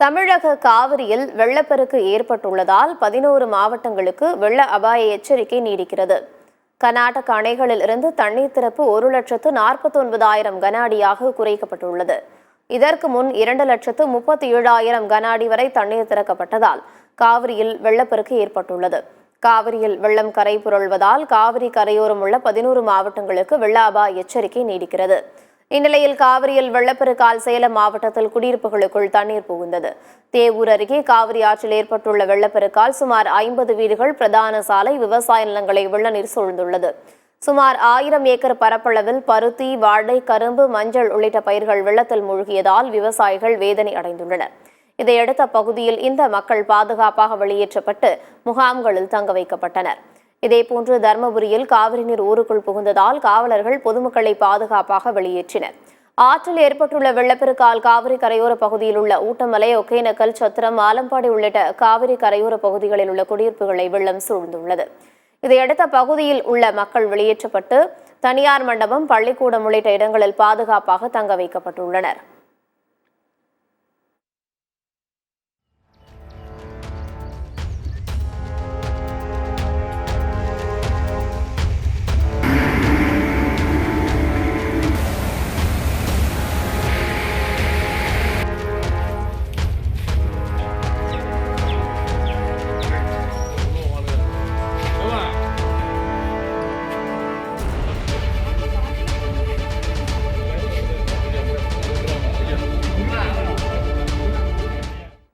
தமிழக காவிரியில் வெள்ளப்பெருக்கு ஏற்பட்டுள்ளதால் 11 மாவட்டங்களுக்கு வெள்ள அபாய எச்சரிக்கை நீடிக்கிறது. கர்நாடக அணைகளில் இருந்து தண்ணீர் திறப்பு 1,49,000 கன அடியாக குறைக்கப்பட்டுள்ளது. இதற்கு முன் 2,37,000 கன அடி வரை தண்ணீர் திறக்கப்பட்டதால் காவிரியில் வெள்ளப்பெருக்கு ஏற்பட்டுள்ளது. காவிரியில் வெள்ளம் கரை புரள்வதால் காவிரி கரையோரம் உள்ள 11 மாவட்டங்களுக்கு வெள்ள அபாய எச்சரிக்கை நீடிக்கிறது. இந்நிலையில் காவிரியில் வெள்ளப்பெருக்கால் சேலம் மாவட்டத்தில் குடியிருப்புகளுக்குள் தண்ணீர் புகுந்தது. தேவூர் அருகே காவிரி ஆற்றில் ஏற்பட்டுள்ள வெள்ளப்பெருக்கால் சுமார் 50 வீடுகள், பிரதான சாலை, விவசாய நிலங்களை வெள்ள நீர் சூழ்ந்துள்ளது. சுமார் 1000 ஏக்கர் பரப்பளவில் பருத்தி, வாழை, கரும்பு, மஞ்சள் உள்ளிட்ட பயிர்கள் வெள்ளத்தில் மூழ்கியதால் விவசாயிகள் வேதனை அடைந்துள்ளனர். இதையடுத்து அப்பகுதியில் இந்த மக்கள் பாதுகாப்பாக வெளியேற்றப்பட்டு முகாம்களில் தங்க வைக்கப்பட்டனர். இதேபோன்று தர்மபுரியில் காவிரி நீர் ஊருக்குள் புகுந்ததால் காவலர்கள் பொதுமக்களை பாதுகாப்பாக வெளியேற்றினர். ஆற்றில் ஏற்பட்டுள்ள வெள்ளப்பெருக்கால் காவிரி கரையோர பகுதியில் உள்ள ஊட்டமலை, ஒகேனக்கல், சத்திரம், ஆலம்பாடி உள்ளிட்ட காவிரி கரையோர பகுதிகளில் உள்ள குடியிருப்புகளை வெள்ளம் சூழ்ந்துள்ளது. இதையடுத்து அப்பகுதியில் உள்ள மக்கள் வெளியேற்றப்பட்டு தனியார் மண்டபம், பள்ளிக்கூடம் உள்ளிட்ட இடங்களில் பாதுகாப்பாக தங்க வைக்கப்பட்டுள்ளனர்.